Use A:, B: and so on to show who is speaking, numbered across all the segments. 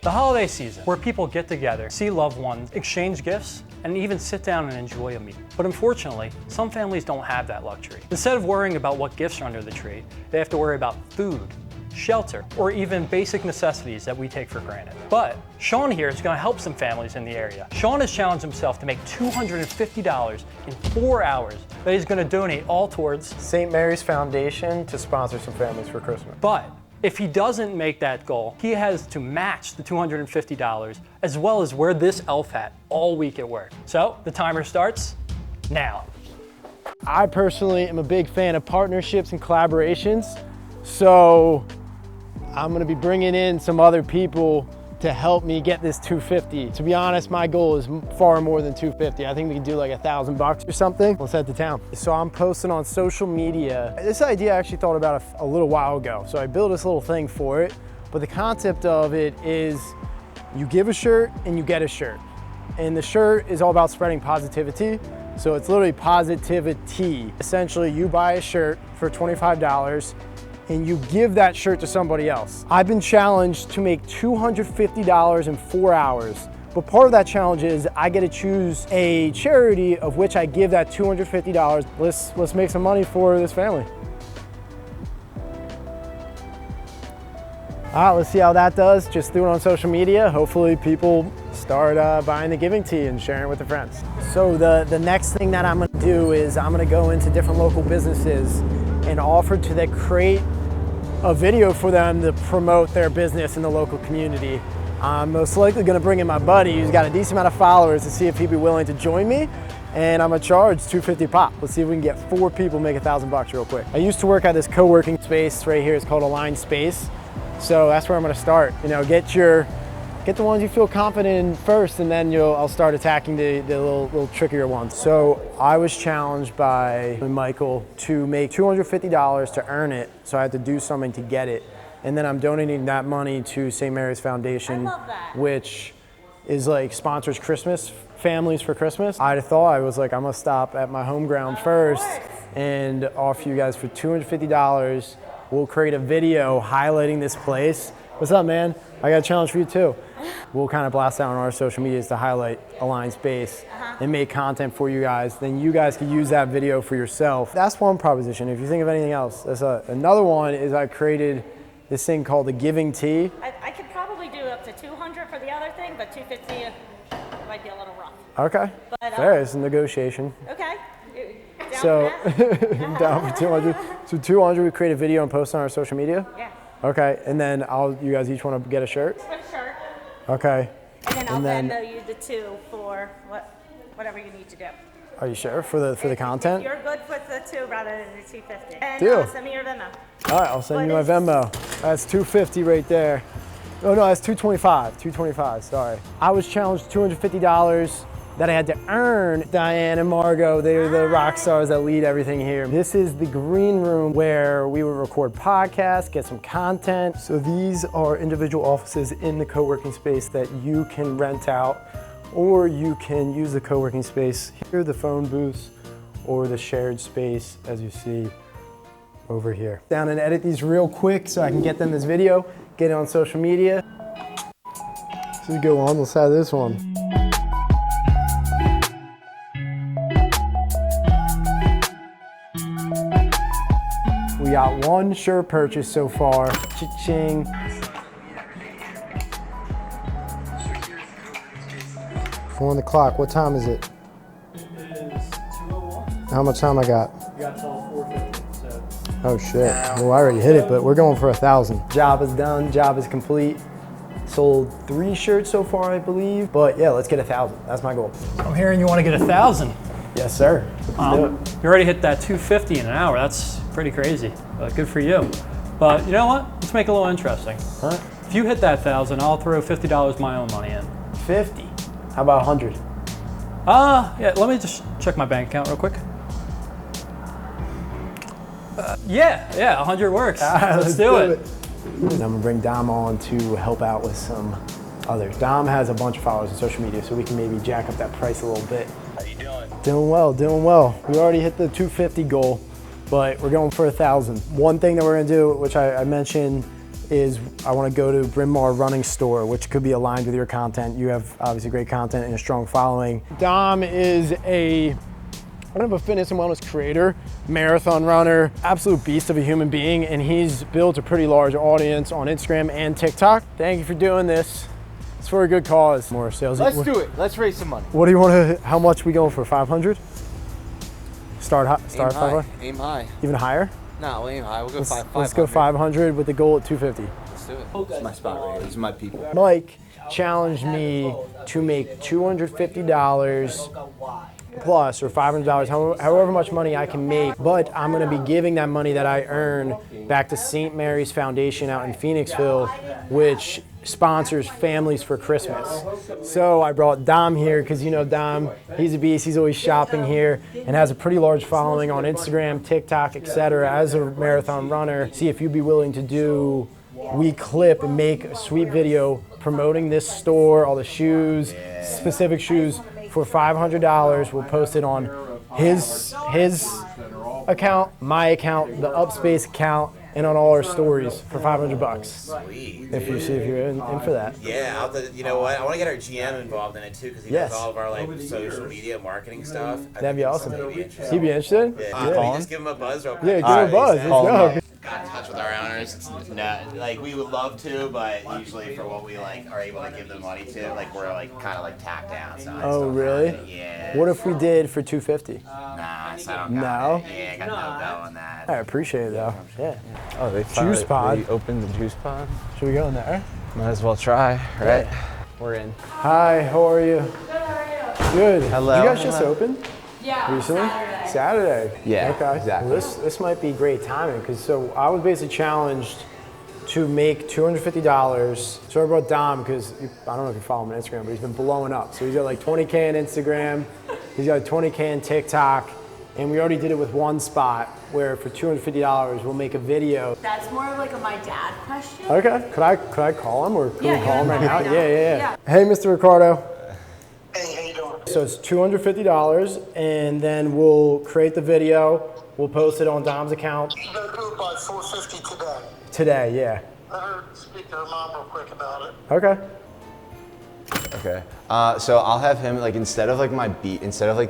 A: The holiday season, where people get together, see loved ones, exchange gifts, and even sit down and enjoy a meal. But unfortunately, some families don't have that luxury. Instead of worrying about what gifts are under the tree, they have to worry about food, shelter, or even basic necessities that we take for granted. But Shaun here is going to help some families in the area. Shaun has challenged himself to make $250 in 4 hours that he's going to donate all towards
B: St. Mary's Foundation to sponsor some families for Christmas.
A: But if he doesn't make that goal, he has to match the $250 as well as wear this elf hat all week at work. So the timer starts now.
B: I personally am a big fan of partnerships and collaborations, so I'm gonna be bringing in some other people to help me get this 250. To be honest, my goal is far more than 250. I think we can do like $1,000 or something. Let's head to town. So I'm posting on social media. This idea I actually thought about a little while ago. So I built this little thing for it, but the concept of it is you give a shirt and you get a shirt. And the shirt is all about spreading positivity. So it's literally positivity. Essentially, you buy a shirt for $25 and you give that shirt to somebody else. I've been challenged to make $250 in 4 hours, but part of that challenge is I get to choose a charity of which I give that $250. Let's make some money for this family. All right, let's see how that does. Just do it on social media. Hopefully people start buying the giving tea and sharing it with their friends. So the next thing that I'm gonna do is I'm gonna go into different local businesses and offer to create a video for them to promote their business in the local community. I'm most likely gonna bring in my buddy who's got a decent amount of followers to see if he'd be willing to join me. And I'm gonna charge $250 pop. Let's see if we can get 4 people make $1,000 real quick. I used to work at this co-working space right here. It's called Aligned Space. So that's where I'm gonna start. You know, get the ones you feel confident in first, and then I'll start attacking the little trickier ones. So I was challenged by Michael to make $250 to earn it, so I had to do something to get it. And then I'm donating that money to St. Mary's Foundation, which is like sponsors Christmas, families for Christmas. I was like, I'm gonna stop at my home ground first and offer you guys for $250. We'll create a video highlighting this place. What's up, man? I got a challenge for you too. We'll kind of blast out on our social medias to highlight Aligned Space and make content for you guys. Then you guys can use that video for yourself. That's one proposition. If you think of anything else, another one is I created this thing called the Giving Tea.
C: I could probably do up to 200 for the other thing, but 250 might be a little rough.
B: Okay, but, fair, it's a negotiation.
C: Okay.
B: So, down for 200. So 200, we create a video and post on our social media?
C: Yeah.
B: Okay, and then you guys each want to get a shirt?
C: For a shirt.
B: Okay.
C: And then I'll Venmo you the 2 for whatever you need to do.
B: Are you sure for the content?
C: If you're good with the 2 rather than the 250. And
B: Deal.
C: Send me your Venmo.
B: All right, I'll send you my Venmo. That's $250 right there. Oh no, that's $225. $225. Sorry. I was challenged $250 that I had to earn. Diane and Margot, they're the rock stars that lead everything here. This is the green room where we would record podcasts, get some content. So these are individual offices in the co-working space that you can rent out, or you can use the co-working space here, the phone booths, or the shared space, as you see over here. Down and edit these real quick so I can get them this video, get it on social media. So we go on, let's have this one. We got 1 shirt purchase so far. Cha-ching. 4 on the clock. What time is it?
A: It is 2:01.
B: How much time I got?
A: You got till 4:50. So.
B: Oh shit. Well, I already hit it, but we're going for 1,000. Job is done. Job is complete. Sold 3 shirts so far, I believe. But yeah, let's get 1,000. That's my goal.
A: I'm hearing you want to get 1,000.
B: Yes, sir. Let's do it.
A: You already hit that 250 in an hour. That's pretty crazy. Good for you. But you know what? Let's make it a little interesting.
B: Huh?
A: If you hit that 1,000, I'll throw $50 my own money in.
B: 50? How about 100?
A: Yeah, let me just check my bank account real quick. Yeah, 100 works. Let's do it.
B: And I'm gonna bring Dom on to help out with some others. Dom has a bunch of followers on social media, so we can maybe jack up that price a little bit.
D: How you doing?
B: Doing well, doing well. We already hit the 250 goal, but we're going for 1,000. One thing that we're gonna do, which I mentioned, is I want to go to Bryn Mawr Running Store, which could be aligned with your content. You have obviously great content and a strong following. Dom is a kind of a fitness and wellness creator, marathon runner, absolute beast of a human being, and he's built a pretty large audience on Instagram and TikTok. Thank you for doing this. It's for a good cause. More sales.
D: Let's do it. Let's raise some money.
B: What do you want to, how much we going for, 500? Start high, start 500?
D: Aim high.
B: Even higher?
D: No, we'll aim high. We'll go 500.
B: Let's go 500 with the goal at 250.
D: Let's do it. This is my spot right here. These are my people.
B: Mike challenged me to make $250 plus or $500, however much money I can make, but I'm gonna be giving that money that I earn back to St. Mary's Foundation out in Phoenixville, which sponsors families for Christmas. So I brought Dom here because you know Dom, he's a beast, he's always shopping here and has a pretty large following on Instagram, TikTok, etc. as a marathon runner. See if you'd be willing to do, we clip and make a sweet video promoting this store, all the shoes, specific shoes, for $500. We'll post it on his account, my account, the Upspace account, and on all our stories for 500 bucks.
E: Sweet.
B: If you see if you're in for that.
E: Yeah, you know what? I want to get our GM involved in it too because he
B: Yes.
E: does all of our like social media marketing stuff.
B: That'd be awesome.
E: He'd be interested.
B: He'd be interested?
E: Yeah. Can we just give him a buzz real quick?
B: Yeah, give him a buzz. Let's go.
E: Got in touch with our owners. It's not, like we would love to, but usually for what we like are able to give them money to, like we're like kind of like tapped out. So
B: Oh, really?
E: Yeah.
B: What if we did for 250?
E: Nah, so I don't
B: No?
E: got it. Yeah, I got no go on that.
B: I appreciate it though. Yeah.
F: Oh, they
B: Juice pod.
F: They opened the juice pod.
B: Should we go in there?
F: Might as well try, right? We're in.
B: Hi, how are you? Good, how are you? Good.
F: Hello.
B: Did you guys just open?
C: Yeah.
B: Recently? Saturday.
F: Yeah,
B: Okay.
F: exactly.
B: Well, this might be great timing because so I was basically challenged to make $250. So I brought Dom because I don't know if you follow him on Instagram, but he's been blowing up. So he's got like 20K on Instagram, he's got 20K on TikTok, and we already did it with one spot where for $250 we'll make a video.
C: That's more of like a my dad question.
B: Okay. Could I call him or could
C: Yeah,
B: we call him
C: yeah,
B: right now?
C: right now.
B: Yeah.
C: Yeah.
B: Hey, Mr. Ricardo.
G: Hey, how you doing?
B: So it's $250, and then we'll create the video. We'll post it on Dom's account
G: You gotta do it by 4:50 today.
B: today. Yeah.
G: Let her speak to her mom real quick about it.
B: Okay.
F: Okay. So I'll have him like instead of like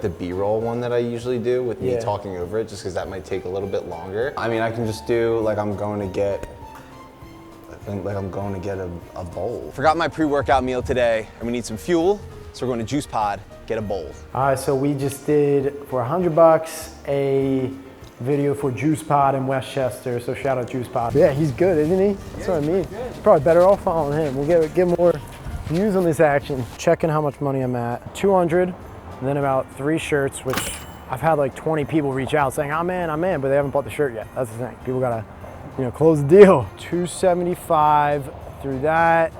F: the B-roll one that I usually do with me
B: Yeah.
F: talking over it, just because that might take a little bit longer. I mean, I can just do like I'm going to get a bowl. Forgot my pre-workout meal today, and we need some fuel, so we're going to Juice Pod, get a bowl.
B: All right. So we just did for $100 a video for Juice Pod in Westchester. So shout out Juice Pod. Yeah, he's good, isn't he? That's what I mean. Probably better off following him. We'll get more views on this action. Checking how much money I'm at. 200, and then about 3 shirts, which I've had like 20 people reach out saying, I'm in, but they haven't bought the shirt yet. That's the thing. People gotta, close the deal. 275 through that,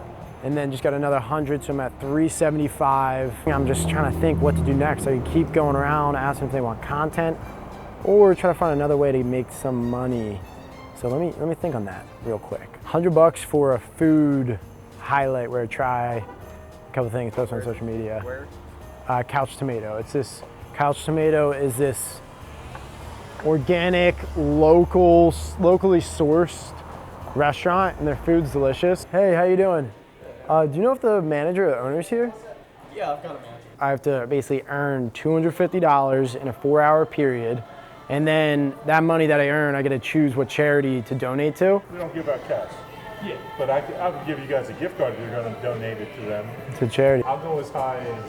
B: and then just got another 100, so I'm at 375. I'm just trying to think what to do next. I keep going around asking if they want content, or try to find another way to make some money. So let me think on that real quick. $100 for a food highlight where I try a couple things, post on social media. Where? Couch Tomato. It's this Couch Tomato is this organic, locally sourced restaurant, and their food's delicious. Hey, how you doing? Do you know if the manager or the owner's here?
D: Yeah, I've got a manager.
B: I have to basically earn $250 in a 4-hour period, and then that money that I earn, I get to choose what charity to donate to.
H: We don't give out cash. Yeah. But I could give you guys a gift card if you're going to donate it to them.
B: To charity.
H: I'll go as high as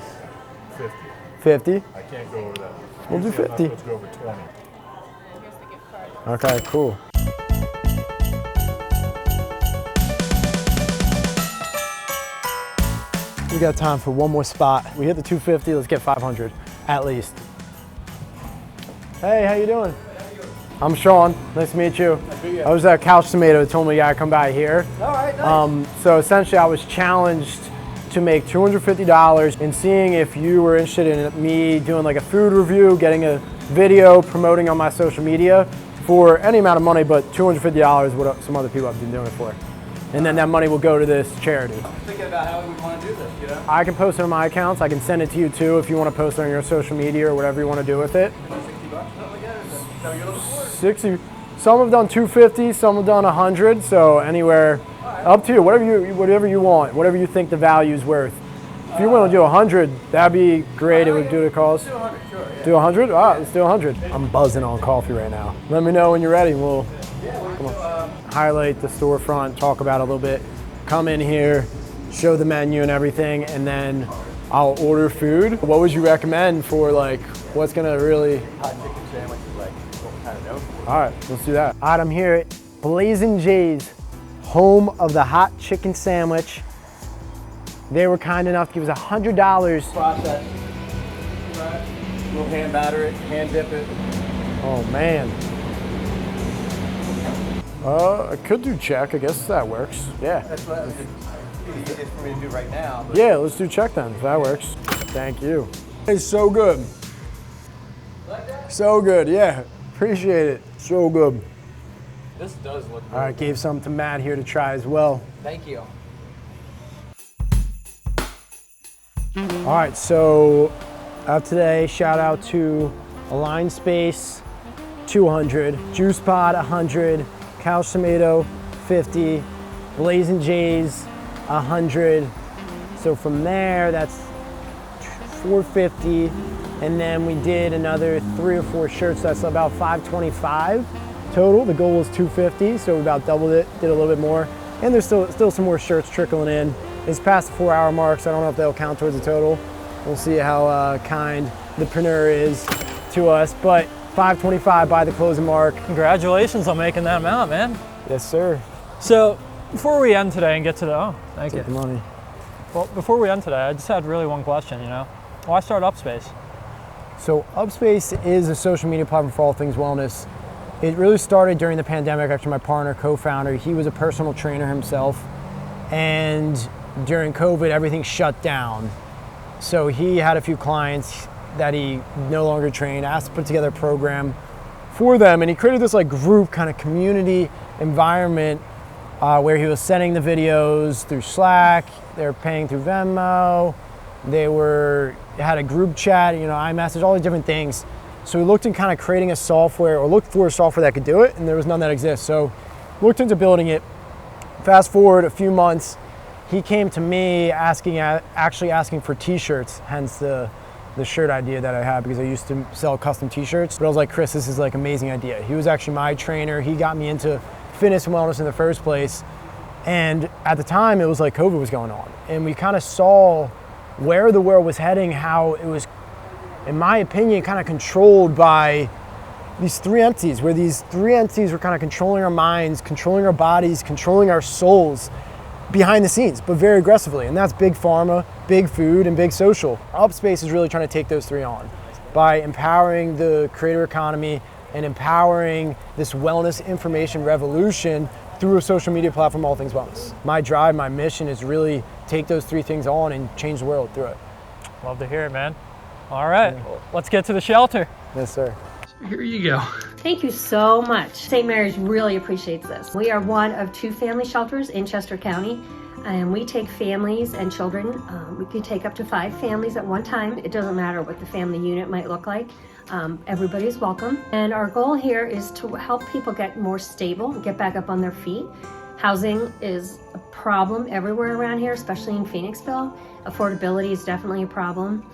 H: 50.
B: 50?
H: I can't go over that.
B: We'll do
H: Usually I'm not
B: 50.
H: supposed to go over 20.
B: Okay, cool. We got time for one more spot. We hit the 250, let's get 500, at least. Hey, how you doing? I'm Shaun, nice to meet you. I was at Couch Tomato, told me I gotta come by here.
D: All right, nice.
B: So essentially I was challenged to make $250 and seeing if you were interested in me doing like a food review, getting a video, promoting on my social media for any amount of money, but $250 is what some other people have been doing it for. And then that money will go to this charity.
D: I'm thinking about how we want to do this, you know?
B: I can post it on my accounts. I can send it to you too if you want to post it on your social media or whatever you want to do with it.
D: 60 bucks, something like that? Is that what you're looking for?
B: 60. Some have done 250, some have done 100. So anywhere,
D: All
B: Up to you. Whatever you want. Whatever you think the value is worth. If you want to do 100, that'd be great. It would do the cause.
D: 200, sure. Yeah.
B: Do 100? All right, let's do 100. I'm buzzing on coffee right now. Let me know when you're ready. We'll come on. Highlight the storefront, talk about it a little bit. Come in here, show the menu and everything, and then I'll order food. What would you recommend for like what's gonna really?
D: Hot chicken sandwich is like what we're kind of known for.
B: All right, let's do that. All right, I'm here at Blazing J's, home of the hot chicken sandwich. They were kind enough to give us $100.
D: Process. Right. We'll hand batter it, hand dip it.
B: Oh man. I could do check. I guess that works. Yeah.
D: That's what it's easiest for me to do right now. But
B: Yeah, let's do check then. If that works. Thank you. It's so good. So good. Yeah. Appreciate it. So good.
D: this does look
B: All right, gave some to Matt here to try as well.
D: Thank you.
B: All right, so today, shout out to Align Space, 200, Juice Pod, 100, Couch Tomato, 50, Blazing J's, 100. So from there, that's 450, and then we did another 3 or 4 shirts. That's about 525 total. The goal was 250, so we about doubled it, did a little bit more, and there's still some more shirts trickling in. It's past the 4-hour mark, so I don't know if they'll count towards the total. We'll see how kind the preneur is to us, but 525 by the closing mark.
A: Congratulations on making that amount, man.
B: Yes, sir.
A: So before we end today and get to the, thank
B: Take the
A: you.
B: money.
A: Well, before we end today, I just had really one question, Why start Upspace?
B: So Upspace is a social media platform for all things wellness. It really started during the pandemic. Actually, my partner, co-founder, he was a personal trainer himself, and during COVID, everything shut down. So he had a few clients that he no longer trained, asked to put together a program for them, and he created this like group kind of community environment where he was sending the videos through Slack, they were paying through Venmo, had a group chat, iMessage, all these different things. So we looked in kind of creating a software, or looked for a software that could do it, and there was none that exists. So looked into building it. Fast forward a few months, he came to me actually asking for t-shirts, hence the shirt idea that I had, because I used to sell custom t-shirts. But I was like, Chris, this is like an amazing idea. He was actually my trainer. He got me into fitness and wellness in the first place. And at the time, it was like COVID was going on. And we kind of saw where the world was heading, how it was, in my opinion, kind of controlled by these 3 entities, where these 3 entities were kind of controlling our minds, controlling our bodies, controlling our souls behind the scenes, but very aggressively. And that's big pharma, big food, and big social. Upspace is really trying to take those 3 on by empowering the creator economy and empowering this wellness information revolution through a social media platform, all things wellness. My drive, my mission is really take those 3 things on and change the world through it.
A: Love to hear it, man. All right, let's get to the shelter.
B: Yes, sir.
A: Here you go.
I: Thank you so much. St. Mary's really appreciates this. We are one of 2 family shelters in Chester County, and we take families and children. We can take up to 5 families at one time. It doesn't matter what the family unit might look like. Everybody's welcome. And our goal here is to help people get more stable, get back up on their feet. Housing is a problem everywhere around here, especially in Phoenixville. Affordability is definitely a problem.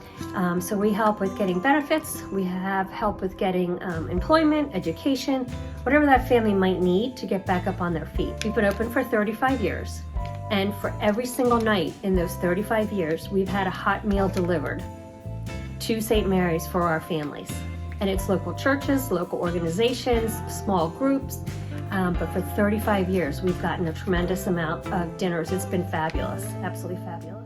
I: So we help with getting benefits. We have help with getting employment, education, whatever that family might need to get back up on their feet. We've been open for 35 years. And for every single night in those 35 years, we've had a hot meal delivered to St. Mary's for our families. And it's local churches, local organizations, small groups. But for 35 years, we've gotten a tremendous amount of dinners. It's been fabulous, absolutely fabulous.